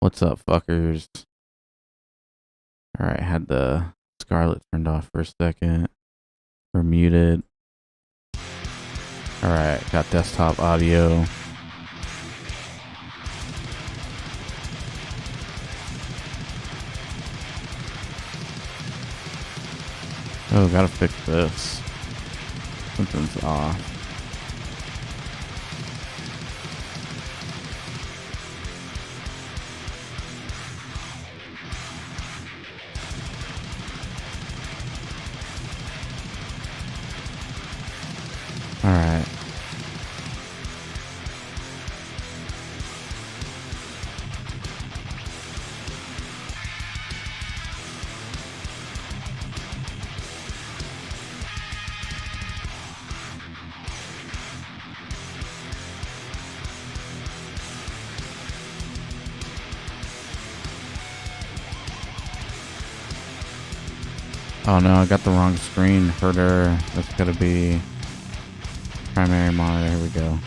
What's up, fuckers? Alright, had the Scarlet turned off for a second. We're muted. Alright, got desktop audio. Oh, gotta fix this. Something's off. Alright. Oh no, I got the wrong screen herder. That's gotta be primary monitor. Here we go.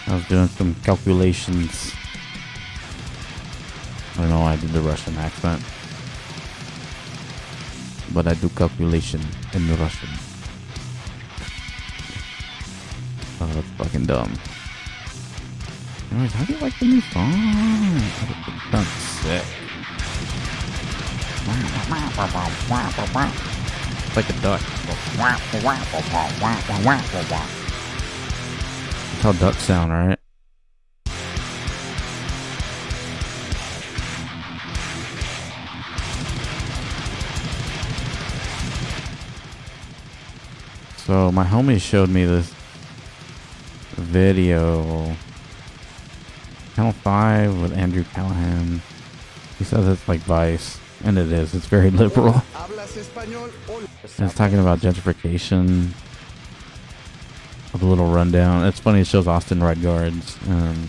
I was doing some calculations. I don't know why I did the Russian accent, but I do calculation in the Russian. Oh, that's fucking dumb. Anyways, how do you like the new song? It sounds sick. It's like a duck. That's how ducks sound, right? So my homie showed me this video, Channel 5 with Andrew Callahan. He says it's like Vice, and it is. It's very liberal. And it's talking about gentrification. With a little rundown. It's funny. It shows Austin Red Guards and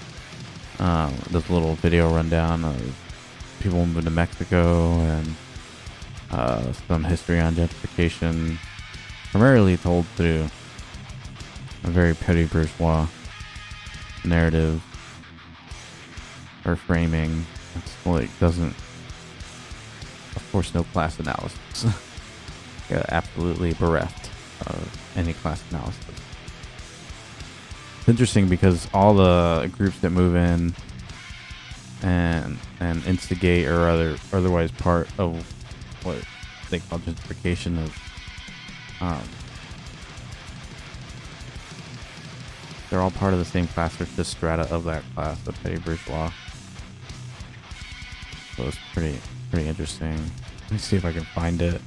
this little video rundown of people moving to Mexico and some history on gentrification, primarily told through a very petty bourgeois narrative or framing. It's like doesn't, of course, no class analysis. Yeah, absolutely bereft of any class analysis. It's interesting because all the groups that move in and instigate or otherwise part of what they call gentrification is, they're all part of the same class or just strata of that class, the petty bourgeois. So it's pretty interesting. Let me see if I can find it.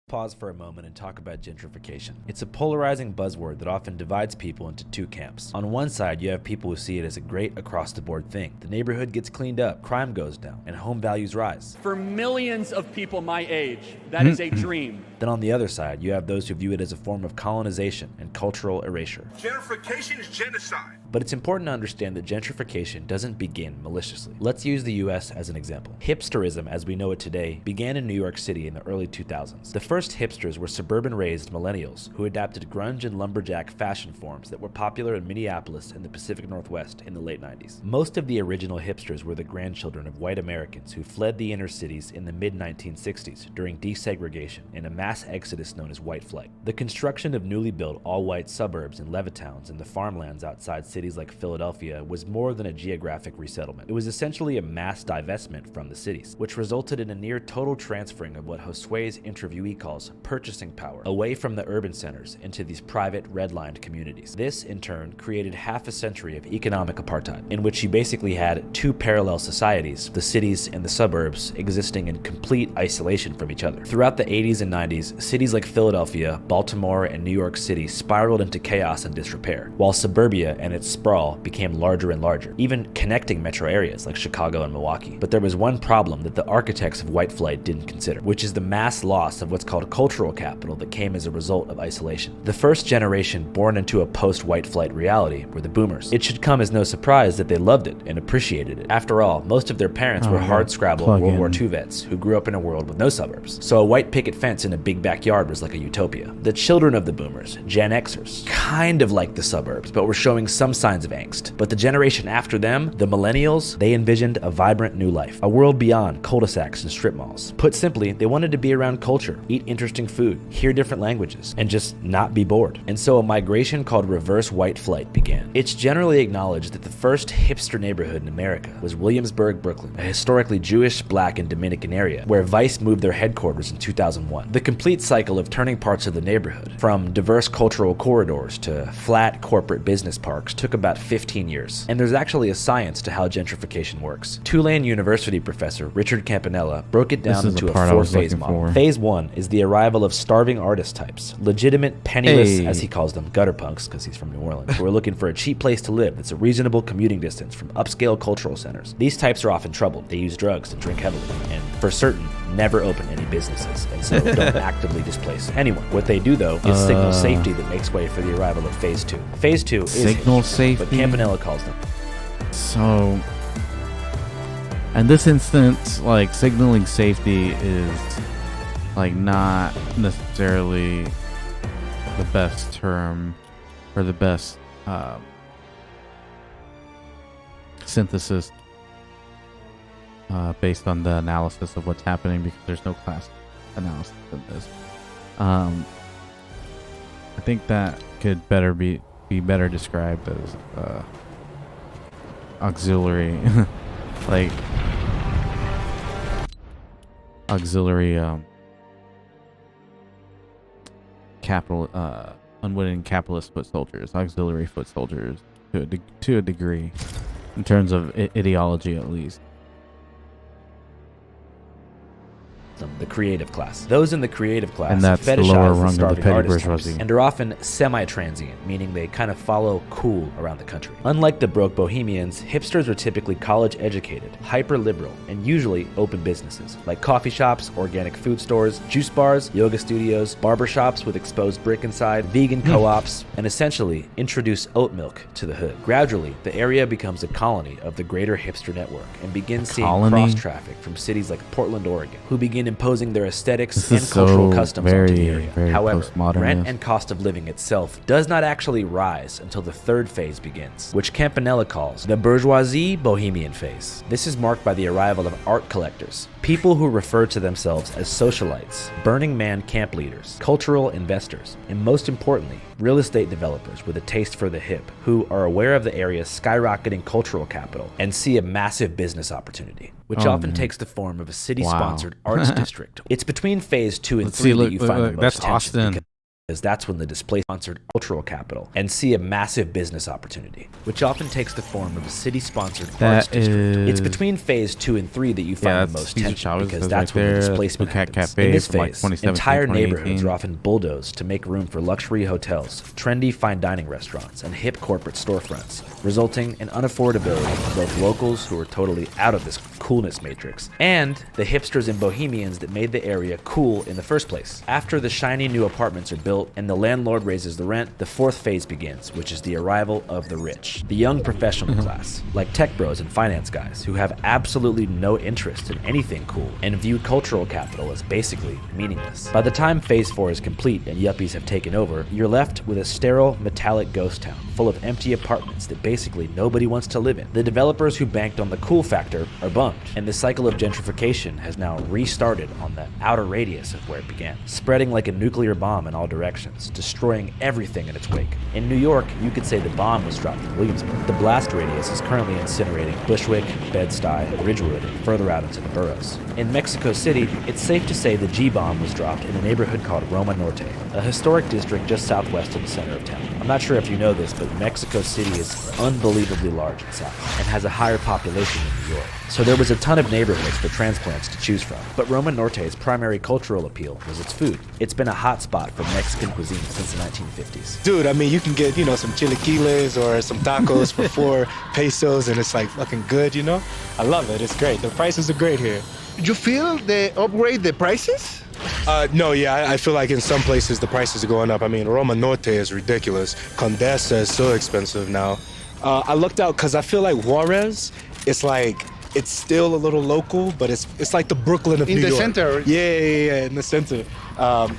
Pause for a moment and talk about gentrification. It's a polarizing buzzword that often divides people into two camps. On one side, you have people who see it as a great across-the-board thing. The neighborhood gets cleaned up, crime goes down, and home values rise. For millions of people my age, that is a dream. Then on the other side, you have those who view it as a form of colonization and cultural erasure. Gentrification is genocide. But it's important to understand that gentrification doesn't begin maliciously. Let's use the US as an example. Hipsterism, as we know it today, began in New York City in the early 2000s. The first hipsters were suburban-raised millennials who adapted grunge and lumberjack fashion forms that were popular in Minneapolis and the Pacific Northwest in the late 90s. Most of the original hipsters were the grandchildren of white Americans who fled the inner cities in the mid-1960s during desegregation and a mass exodus known as white flight. The construction of newly built all-white suburbs and Levittowns and the farmlands outside cities like Philadelphia was more than a geographic resettlement. It was essentially a mass divestment from the cities, which resulted in a near total transferring of what Josue's interviewee calls purchasing power away from the urban centers into these private redlined communities. This, in turn, created half a century of economic apartheid, in which you basically had two parallel societies, the cities and the suburbs, existing in complete isolation from each other. Throughout the 80s and 90s, cities like Philadelphia, Baltimore, and New York City spiraled into chaos and disrepair, while suburbia and its sprawl became larger and larger, even connecting metro areas like Chicago and Milwaukee. But there was one problem that the architects of white flight didn't consider, which is the mass loss of what's called called cultural capital that came as a result of isolation. The first generation born into a post-white flight reality were the boomers. It should come as no surprise that they loved it and appreciated it. After all, most of their parents were hard-scrabble World War II vets who grew up in a world with no suburbs. So a white picket fence in a big backyard was like a utopia. The children of the boomers, Gen Xers, kind of liked the suburbs, but were showing some signs of angst. But the generation after them, the millennials, they envisioned a vibrant new life, a world beyond cul-de-sacs and strip malls. Put simply, they wanted to be around culture, eat interesting food, hear different languages, and just not be bored. And so a migration called reverse white flight began. It's generally acknowledged that the first hipster neighborhood in America was Williamsburg, Brooklyn, a historically Jewish, Black, and Dominican area where Vice moved their headquarters in 2001. The complete cycle of turning parts of the neighborhood from diverse cultural corridors to flat corporate business parks took about 15 years. And there's actually a science to how gentrification works. Tulane University professor Richard Campanella broke it down into a 4-phase model. Phase 1 is the arrival of starving artist types, legitimate, penniless, as he calls them, gutter punks, because he's from New Orleans, who are looking for a cheap place to live that's a reasonable commuting distance from upscale cultural centers. These types are often troubled. They use drugs and drink heavily, and for certain, never open any businesses, and so don't actively displace anyone. What they do, though, is signal safety that makes way for the arrival of Phase 2. Phase 2 is signal safety, but Campanella calls them. So, in this instance, like, signaling safety is like not necessarily the best term or the best synthesis based on the analysis of what's happening, because there's no class analysis in this. I think that could better be better described as auxiliary like auxiliary unwitting capitalist foot soldiers, auxiliary foot soldiers to a degree, in terms of ideology at least. The creative class. Those in the creative class and that's the lower rung of the petty bourgeoisie, and are often semi-transient, meaning they kind of follow cool around the country. Unlike the broke bohemians, hipsters were typically college-educated, hyper-liberal, and usually open businesses, like coffee shops, organic food stores, juice bars, yoga studios, barber shops with exposed brick inside, vegan co-ops, and essentially introduce oat milk to the hood. Gradually, the area becomes a colony of the greater hipster network and begins seeing cross-traffic from cities like Portland, Oregon, who begin imposing their aesthetics and cultural customs onto the area. However, rent and cost of living itself does not actually rise until the third phase begins, which Campanella calls the bourgeoisie bohemian phase. This is marked by the arrival of art collectors, people who refer to themselves as socialites, Burning Man camp leaders, cultural investors, and most importantly, real estate developers with a taste for the hip, who are aware of the area's skyrocketing cultural capital and see a massive business opportunity, which often takes the form of a city-sponsored arts district. It's between phase 2 and 3 that you find the most that's tension, Austin. because that's when the displaced-sponsored cultural capital and see a massive business opportunity, which often takes the form of a city-sponsored arts district. It's between phase 2 and 3 that you find the most tension, because that's when the displacement happens. In this phase, entire neighborhoods are often bulldozed to make room for luxury hotels, trendy fine dining restaurants, and hip corporate storefronts, resulting in unaffordability for both locals who are totally out of this coolness matrix and the hipsters and bohemians that made the area cool in the first place. After the shiny new apartments are built and the landlord raises the rent, the fourth phase begins, which is the arrival of the rich, the young professional class, like tech bros and finance guys who have absolutely no interest in anything cool and view cultural capital as basically meaningless. By the time phase 4 is complete and yuppies have taken over, you're left with a sterile, metallic ghost town full of empty apartments that basically nobody wants to live in. The developers who banked on the cool factor are bummed, and the cycle of gentrification has now restarted on the outer radius of where it began, spreading like a nuclear bomb in all directions, destroying everything in its wake. In New York, you could say the bomb was dropped in Williamsburg. The blast radius is currently incinerating Bushwick, Bed-Stuy, Ridgewood, and further out into the boroughs. In Mexico City, it's safe to say the G-bomb was dropped in a neighborhood called Roma Norte, a historic district just southwest of the center of town. I'm not sure if you know this, but Mexico City is unbelievably large in size and has a higher population than New York. So there was a ton of neighborhoods for transplants to choose from. But Roma Norte's primary cultural appeal was its food. It's been a hot spot for Mexican cuisine since the 1950s. Dude, I mean, you can get, some chilaquiles or some tacos for 4 pesos, and it's like fucking good, I love it. It's great. The prices are great here. You feel they upgrade the prices? No, yeah, I feel like in some places the prices are going up. I mean, Roma Norte is ridiculous. Condesa is so expensive now. I looked out because I feel like Juarez, it's like, it's still a little local, but it's like the Brooklyn of New York. In the center? Yeah, in the center.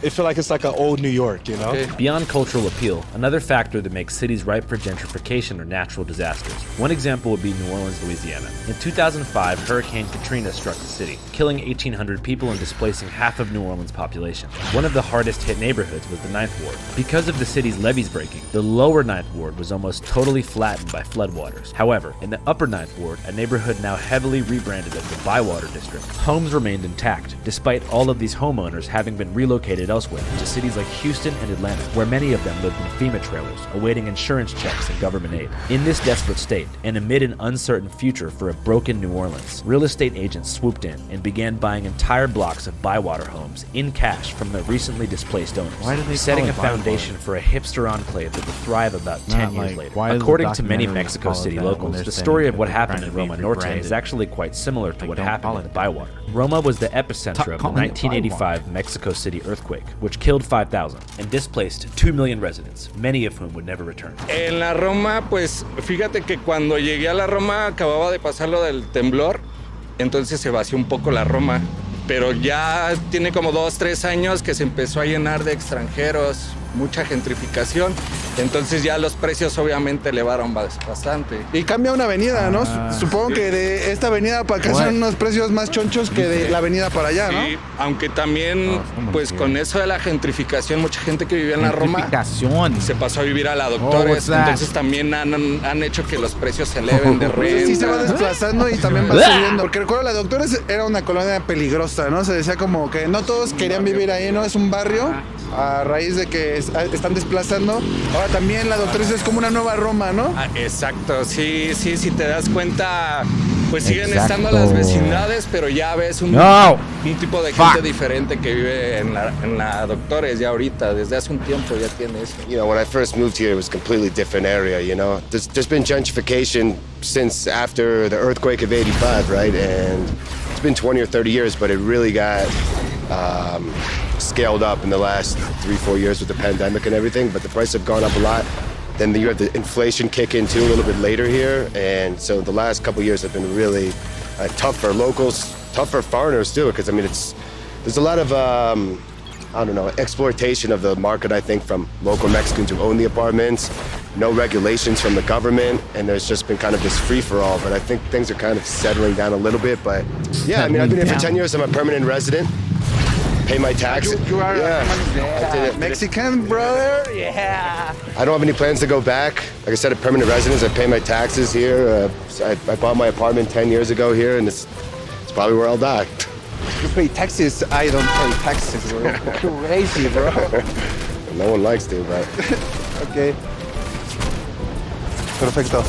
It feel like it's like an old New York, you know? Okay. Beyond cultural appeal, another factor that makes cities ripe for gentrification are natural disasters. One example would be New Orleans, Louisiana. In 2005, Hurricane Katrina struck the city, killing 1,800 people and displacing half of New Orleans' population. One of the hardest hit neighborhoods was the Ninth Ward. Because of the city's levees breaking, the lower Ninth Ward was almost totally flattened by floodwaters. However, in the upper Ninth Ward, a neighborhood now heavily rebranded as the Bywater District, homes remained intact, despite all of these homeowners having been relocated elsewhere to cities like Houston and Atlanta, where many of them lived in FEMA trailers, awaiting insurance checks and government aid. In this desperate state, and amid an uncertain future for a broken New Orleans, real estate agents swooped in and began buying entire blocks of Bywater homes in cash from their recently displaced owners, Why do they setting call a it Bywater? foundation for a hipster enclave that would thrive about 10 years like, later. why does the According to many documentary Mexico call it City that when locals, they're the saying story of that what they're happened trying in to be Roma Norte rebranded? is actually quite similar to Like, what don't happened call in it Bywater. Roma was the epicenter of the calling it 1985 Mexico City earthquake, which killed 5,000 and displaced 2 million residents, many of whom would never return. En la Roma, pues fíjate que cuando llegué a la Roma acababa de pasar lo del temblor, entonces se vació un poco la Roma, pero ya tiene como 2-3 años que se empezó a llenar de extranjeros, mucha gentrificación, entonces ya los precios obviamente elevaron bastante. Y cambia una avenida, ¿no? Supongo que de esta avenida para acá son unos precios más chonchos que de la avenida para allá, ¿no? Sí, aunque también, como pues que- con eso de la gentrificación, mucha gente que vivía en la Roma Gentrificación. se pasó a vivir a la Doctores, what's that? entonces también han hecho que los precios se eleven de Entonces sí se va renta. desplazando y también va subiendo. Porque recuerdo, la Doctores era una colonia peligrosa, ¿no? Se decía como que no todos querían vivir ahí, ¿no? Es un barrio a raíz de que están desplazando. Ahora también la Doctores es como una nueva Roma, ¿no? Ah, exacto, sí, si te das cuenta, pues siguen Exacto. estando las vecindades, pero ya ves un tipo de gente diferente que vive en la Doctores ya ahorita, desde hace un tiempo ya tiene eso. You know, when I first moved here, it was a completely different area, you know. There's been gentrification since after the earthquake of 85, right? And it's been 20 or 30 years, but it really got scaled up in the last 3-4 years with the pandemic and everything, but the prices have gone up a lot. Then you have the inflation kick in too a little bit later here, and so the last couple years have been really tough for locals, tough for foreigners too, because I mean there's a lot of I don't know, exploitation of the market, I think, from local Mexicans who own the apartments, no regulations from the government, and there's just been kind of this free-for-all, but I think things are kind of settling down a little bit, but yeah, I mean, I've been here for 10 years, I'm a permanent resident, pay my taxes. You are I did it. Mexican, brother? I don't have any plans to go back. Like I said, a permanent residence, I pay my taxes here. I bought my apartment 10 years ago here, and it's probably where I'll die. You pay taxes, I don't pay taxes, bro. Crazy, bro. No one likes to, but... Okay. Perfecto.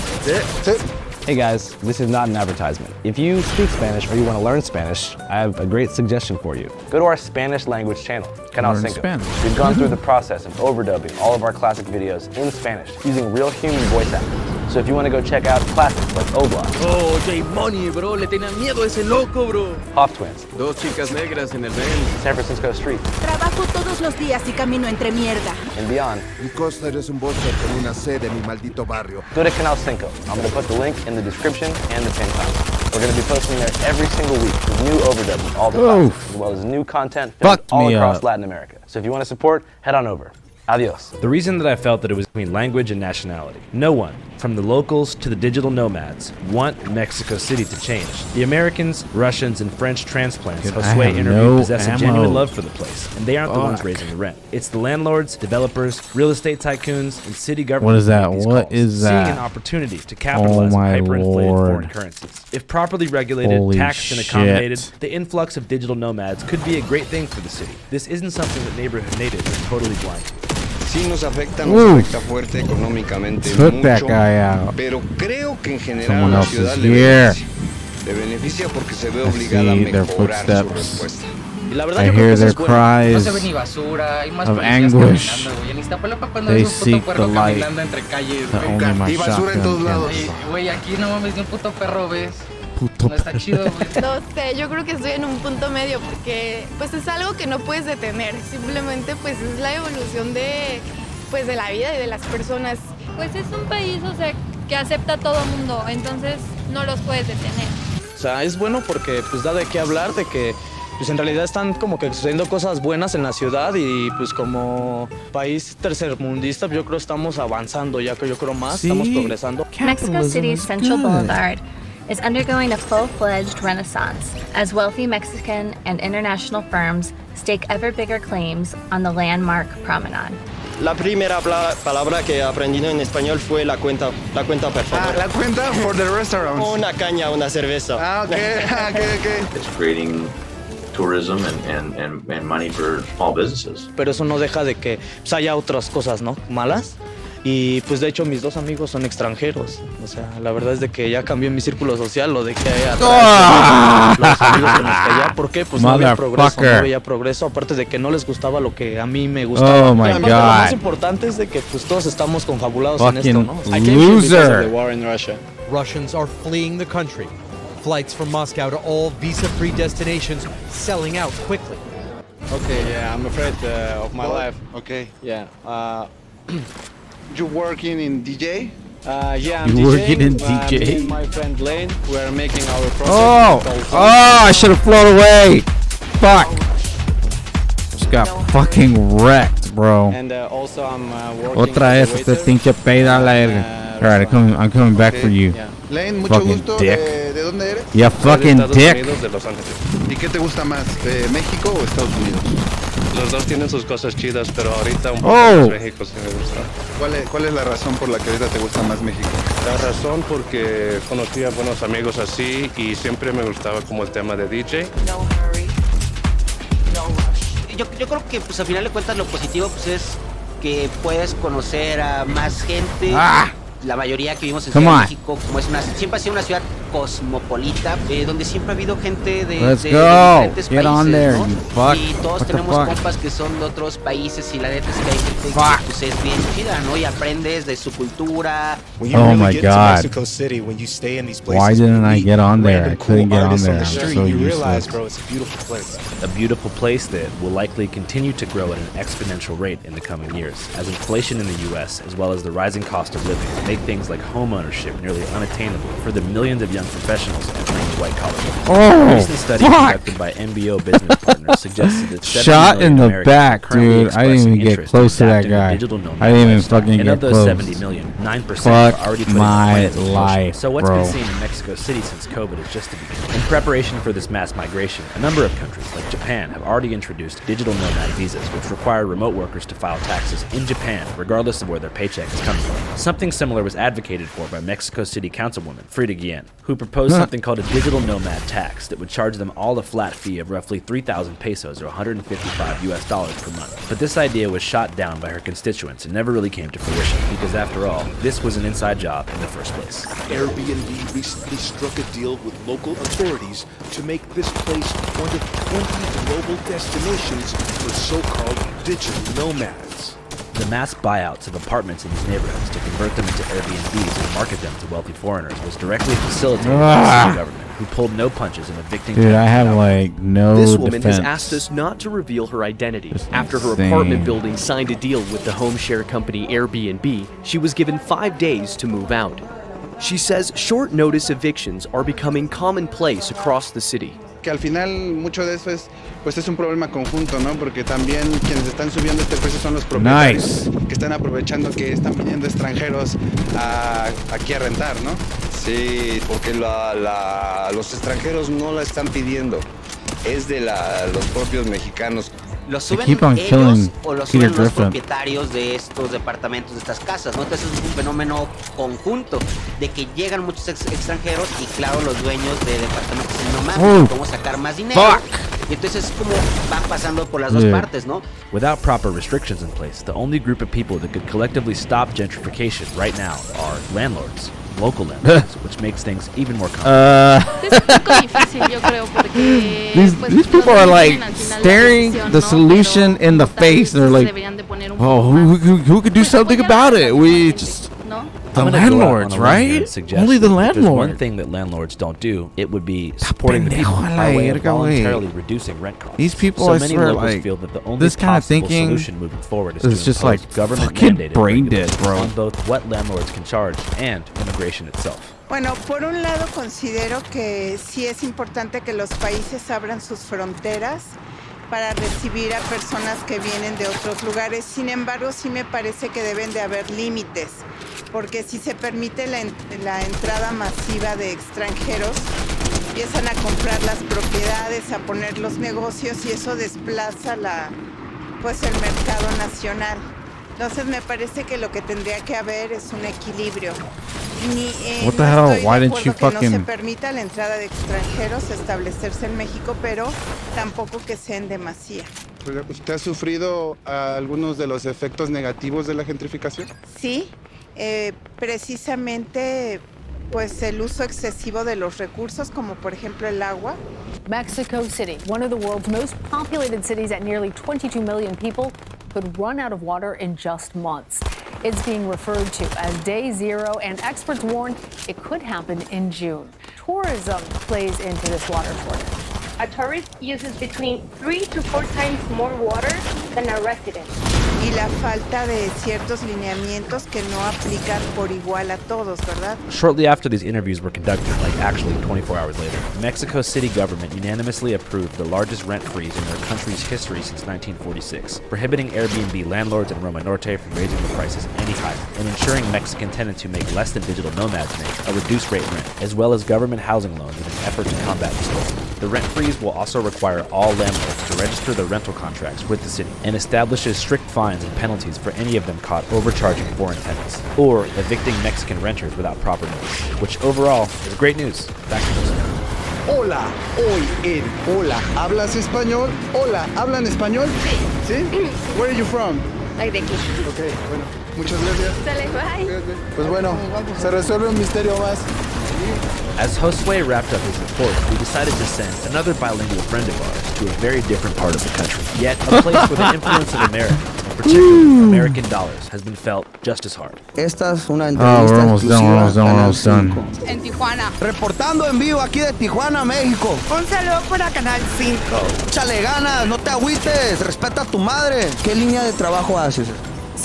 Sí. Hey guys, this is not an advertisement. If you speak Spanish or you want to learn Spanish, I have a great suggestion for you. Go to our Spanish language channel, Canal Learn 5. Spanish. We've gone through the process of overdubbing all of our classic videos in Spanish using real human voice actors. So if you want to go check out classics like Oblast, Oh, J-Money, bro. Le tenía miedo a ese loco, bro. Hop Twins, Dos chicas negras en el rehén. San Francisco Street, Trabajo todos los días y camino entre mierda. and beyond, Mi costa eres un bóster con una sede en mi maldito barrio. go to Canal 5. I'm going to put the link in the description and the pinned comment. We're going to be posting there every single week with new overdubs of all the classics, as well as new content filmed Fucked all me across up. Latin America. So if you want to support, head on over. Adios. The reason that I felt that it was between language and nationality. No one, from the locals to the digital nomads, want Mexico City to change. The Americans, Russians, and French transplants Dude, I Josue have interviewed no possess a ammo. genuine love for the place, and they aren't the ones Fuck. raising the rent. It's the landlords, developers, real estate tycoons, and city government. What is that? who make these What calls, is seeing that? an opportunity to capitalize on my hyperinflated Lord. foreign currencies. If properly regulated, Holy taxed, and shit. accommodated, the influx of digital nomads could be a great thing for the city. This isn't something that neighborhood natives are totally blind to. Sí nos afecta, fuerte económicamente Took that guy out. pero creo que en general Someone la else ciudad is le here. beneficia porque se ve I obligada a see their mejorar su footsteps. respuesta. Y la verdad I yo creo hear que eso their es bueno. No cries se ve ni basura, hay más of policías anguish. caminando, güey. En Iztapalapa cuando They ves un puto seek perro the light caminando entre calles, that güey. only my Y basura en shotgun todos can. lados. Y, güey, aquí no mames, ni un puto perro ves. Puto No está chido, güey. No sé, yo creo que estoy en un punto medio porque pues es algo que no puedes detener, simplemente pues es la evolución de pues de la vida y de las personas. Pues es un país, o sea, que acepta a todo mundo, entonces no los puedes detener. O sea, es bueno porque pues da de qué hablar, de que pues en realidad están como que sucediendo cosas buenas en la ciudad y pues como país tercermundista yo creo estamos avanzando, ya que yo creo más, estamos progresando. Mexico City's Central Boulevard is undergoing a full-fledged renaissance as wealthy Mexican and international firms stake ever bigger claims on the landmark promenade. La primera palabra que aprendí en español fue la cuenta, por favor. La cuenta for the restaurant. Una caña, una cerveza. Okay. It's creating tourism and money for small businesses. Pero eso no deja de que pues, haya otras cosas, ¿no? Malas. Y pues de hecho mis dos amigos son extranjeros. O sea, la verdad es de que ya cambié mi círculo social, lo dejé atrás. Los amigos con los que allá, ¿por qué? Pues no había progreso, aparte de que no les gustaba lo que a mí me gustaba. Oh my God. Lo más importante es de que pues todos estamos confabulados en esto, ¿no? I came here because of the war in Russia. Russians are fleeing the country. Flights from Moscow to all visa-free destinations selling out quickly. Okay, yeah, I'm afraid of my life. Okay. Yeah. You working in DJ? Yeah, I'm You DJing. working in Me DJ? and my friend Lane, we are making our project. I should have flown away. Fuck. Just got fucking wrecked, bro. And also I'm working Otra vez este pinche peida la erga. Alright, I'm coming back for you. Yeah. Lane, mucho Fucking gusto. dick. ¿De dónde eres? Yeah, fucking dick. De Los Ángeles. ¿Y qué te gusta más, México o Estados Unidos? Los dos tienen sus cosas chidas, pero ahorita un poco más México sí me gusta. ¿Cuál es la razón por la que ahorita te gusta más México? La razón porque conocí a buenos amigos así y siempre me gustaba como el tema de DJ. Yo creo que pues al final de cuentas lo positivo pues es que puedes conocer a más gente. La mayoría que vivimos en Ciudad de México, como siempre ha sido una ciudad cosmopolita, donde siempre ha habido gente de diferentes países, ¿no? Y todos tenemos compas que son de otros países y la neta es que hay gente que pues, es bien chida, ¿no? Y aprendes de su cultura. Oh my God. Why didn't I get on there? I couldn't get on there. I'm so useless. A beautiful place that will likely continue to grow at an exponential rate in the coming years, as inflation in the U.S., as well as the rising cost of living, make things like home ownership nearly unattainable for the millions of young professionals entering the white-collar world. A recent study conducted by MBO Business Partners suggested that 70 Shot in million the back, dude. I didn't even get close to that guy. I didn't even fucking get close. And of those 70 million, 9% are already putting my plans in motion. life, So what's bro. been seen in Mexico City since COVID is just the beginning. In preparation for this mass migration, a number of countries, like Japan, have already introduced digital nomad visas, which require remote workers to file taxes in Japan, regardless of where their paycheck is coming from. Something similar was advocated for by Mexico City Councilwoman Frida Guillen, who proposed something called a digital nomad tax that would charge them all a flat fee of roughly 3,000 pesos or $155 per month. But this idea was shot down by her constituents and never really came to fruition because, after all, this was an inside job in the first place. Airbnb recently struck a deal with local authorities to make this place one of 20 global destinations for so-called digital nomads. The mass buyouts of apartments in these neighborhoods to convert them into Airbnbs and market them to wealthy foreigners was directly facilitated by the city government, who pulled no punches in evicting. Dude, I have like no This woman defense. has asked us not to reveal her identity. Just After her insane. apartment building signed a deal with the home share company Airbnb, she was given 5 days to move out. She says short notice evictions are becoming commonplace across the city. Que al final mucho de eso es, pues es un problema conjunto, ¿no? Porque también quienes están subiendo este precio son los propietarios que están aprovechando que están viniendo extranjeros aquí a rentar, ¿no? Sí, porque los extranjeros no la están pidiendo, es de los propios mexicanos. Lo suben keep on ellos killing o lo Peter suben los Griffin. propietarios de estos departamentos, de estas casas, ¿no? Entonces es un fenómeno conjunto de que llegan muchos extranjeros y claro, los dueños de departamentos dicen, no mames, ¿cómo sacar más dinero? Y entonces es como van pasando por las dos partes, ¿no? Without proper restrictions in place, the only group of people that could collectively stop gentrification right now are landlords. Local landlords, which makes things even more complicated. Es un poco difícil, yo creo, porque These people are like staring the solution in the face. They're like, oh, who could do something about it? We just. ¿no? The I'm gonna go out landlords, on a limb here and right? suggest Only the that if there's one landlord. thing that landlords don't do, it would be supporting the people by way of voluntarily reducing rent costs. These people, so I many swear, locals like, feel that the only this kind of possible thinking solution moving forward is is to just impose like government fucking mandated brain dead, regulations bro. on both what landlords can charge and immigration itself. Bueno, por un lado considero que sí es importante que los países abran sus fronteras para recibir a personas que vienen de otros lugares. Sin embargo, sí me parece que deben de haber límites, porque si se permite la entrada masiva de extranjeros, empiezan a comprar las propiedades, a poner los negocios y eso desplaza el mercado nacional. Entonces me parece que lo que tendría que haber es un equilibrio. What the hell? Why didn't you Que no se fucking... permita la entrada de extranjeros establecerse en México, pero tampoco que sea en demasía. ¿Usted ha sufrido algunos de los efectos negativos de la gentrificación? Sí, precisamente pues el uso excesivo de los recursos, como por ejemplo el agua. Mexico City, one of the world's most populated cities at nearly 22 million people, could run out of water in just months. It's being referred to as day zero, and experts warn it could happen in June. Tourism plays into this water shortage. A tourist uses between 3 to 4 times more water than a resident. Y la falta de ciertos lineamientos que no aplican por igual a todos, ¿verdad? Shortly after these interviews were conducted, like actually 24 hours later, Mexico City government unanimously approved the largest rent freeze in their country's history since 1946, prohibiting Airbnb landlords in Roma Norte from raising the prices any higher, and ensuring Mexican tenants who make less than digital nomads make a reduced rate rent, as well as government housing loans in an effort to combat displacement. The rent freeze will also require all landlords to register their rental contracts with the city and establishes strict fines and penalties for any of them caught overcharging foreign tenants or evicting Mexican renters without proper notice, which overall is great news. Back to Jose. Hola, hoy en Hola, ¿hablas español? Hola, ¿hablan español? Sí. ¿Sí? Where are you from? Like de aquí. Ok, bueno, muchas gracias. Sale, bye. Pues bueno, se resuelve un misterio más. As Josue wrapped up his report, we decided to send another bilingual friend of ours to a very different part of the country, yet a place where the influence of America, and particularly American dollars, has been felt just as hard. Esta es una entrevista exclusiva Canal 5. En Tijuana. Reportando en vivo aquí de Tijuana, México. Un saludo para Canal 5. Échale ganas, no te agüites, respeta a tu madre. ¿Qué línea de trabajo haces?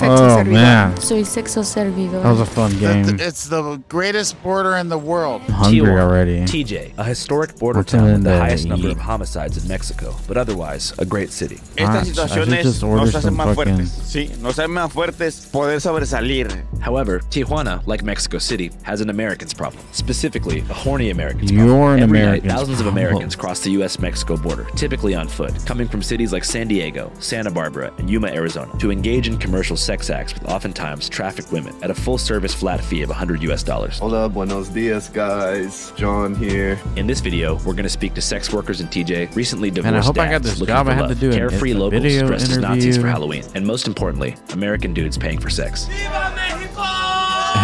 Oh, man. Soy sexo servidor. That was a fun game. It's the greatest border in the world. I'm hungry already. TJ, a historic border town with the highest number of homicides in Mexico, but otherwise a great city. Estas situaciones nos hacen más fuertes. Sí, nos hacen más fuertes poder sobresalir. However, Tijuana, like Mexico City, has an Americans problem. Specifically, a horny Americans You're problem. an Every Americans night, thousands of problem. Americans cross the U.S.-Mexico border, typically on foot, coming from cities like San Diego, Santa Barbara, and Yuma, Arizona, to engage in commercial sex acts with oftentimes trafficked women at a full-service flat fee of $100 US. Hola, buenos dias, guys. John here. In this video, we're going to speak to sex workers in TJ, recently Man, I divorced hope I got dads this looking job. for I had to love, do it. carefree It's a locals video dressed as Nazis interview. for Halloween, and most importantly, American dudes paying for sex.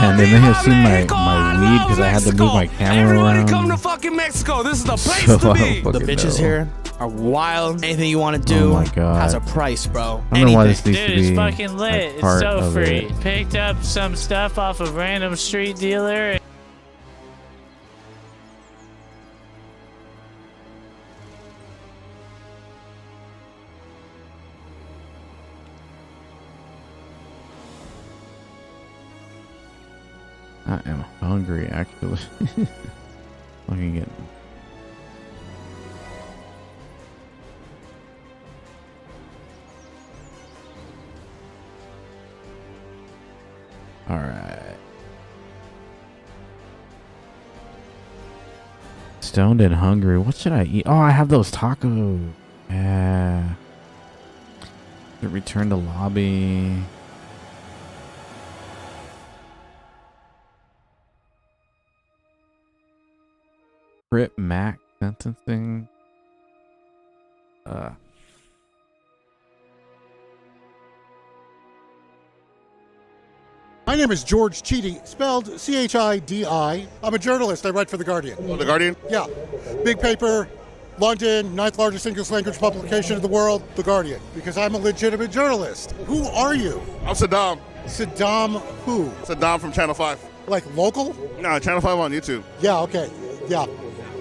And they may have seen my weed because I had to move my camera around. Come to fucking Mexico. This is the place So to I be. don't The fucking bitches know. here are wild. Anything you want to do Oh my God. has a price, bro. I don't know why this needs Dude, to be it's fucking lit. like, It's part so of free. it. Picked up some stuff off a random street dealer. I am hungry, actually. Looking at. All right. Stoned and hungry. What should I eat? Oh, I have those tacos. Yeah. Return to lobby. Crip Mac sentencing. My name is George Chidi, spelled C-H-I-D-I. I'm a journalist. I write for The Guardian. Oh, The Guardian? Yeah. Big paper, London, 9th largest English language publication in the world, The Guardian. Because I'm a legitimate journalist. Who are you? I'm Saddam. Saddam who? Saddam from Channel 5. Like local? No, Channel 5 on YouTube. Yeah, okay. Yeah.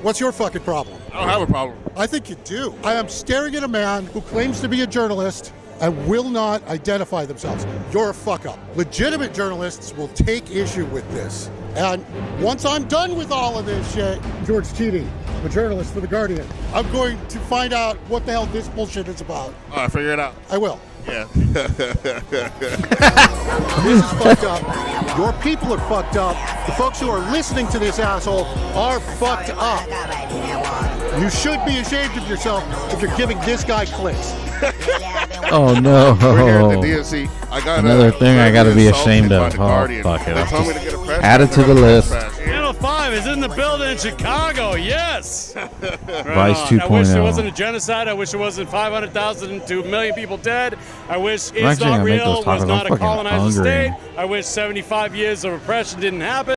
What's your fucking problem? I don't have a problem. I think you do. I am staring at a man who claims to be a journalist and will not identify themselves. You're a fuck up. Legitimate journalists will take issue with this. And once I'm done with all of this shit, George Cheaty, a journalist for The Guardian, I'm going to find out what the hell this bullshit is about. All right, figure it out. I will. Yeah. This is fucked up. Your people are fucked up. The folks who are listening to this asshole are fucked up. You should be ashamed of yourself if you're giving this guy clicks. Oh no! We're here at the DNC. I got another thing I got to be ashamed of. Oh, fuck it! Add it to the list. Channel 5 is in the building in Chicago. Yes. Vice 2.0. I wish there wasn't a genocide. I wish it wasn't 500,000 to 1 million people dead. I wish it's not real. Was not a colonizing state. I wish 75 years of oppression didn't happen.